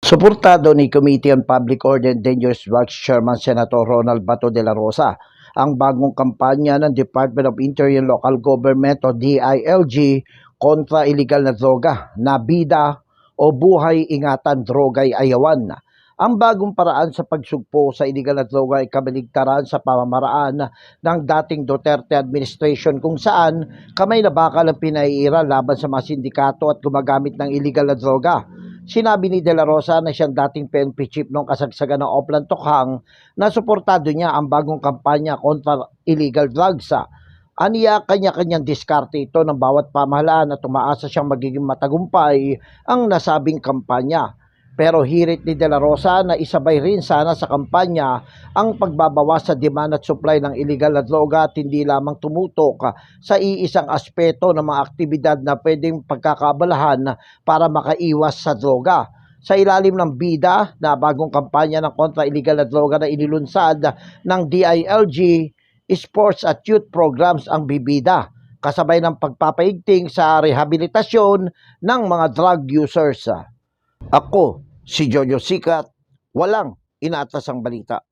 Suportado ni Committee on Public Order and Dangerous Drugs Chairman Senator Ronald Bato de la Rosa ang bagong kampanya ng Department of Interior and Local Government o DILG kontra illegal na droga na bida o buhay ingatan droga'y ayawan. Ang bagong paraan sa pagsugpo sa illegal na droga ay kabaligtaran sa pamamaraan ng dating Duterte administration kung saan kamay na bakal ang pinaiira laban sa mga sindikato at gumagamit ng illegal na droga. Sinabi ni De La Rosa na siyang dating PNP chief noong kasagsagan ng Oplan Tokhang na suportado niya ang bagong kampanya kontra illegal drugs. Aniya, kanya-kanyang diskarte ito ng bawat pamahalaan at umaasa siyang magiging matagumpay ang nasabing kampanya. Pero hirit ni De La Rosa na isabay rin sana sa kampanya ang pagbabawas sa demand at supply ng illegal na droga at hindi lamang tumutok sa iisang aspeto ng mga aktibidad na pwedeng pagkakabalahan para makaiwas sa droga. Sa ilalim ng bida na bagong kampanya ng kontra illegal na droga na inilunsad ng DILG, sports at youth programs ang bibida, kasabay ng pagpapaigting sa rehabilitasyon ng mga drug users. Ako, si Jojo Sikat, walang inaatasang balita.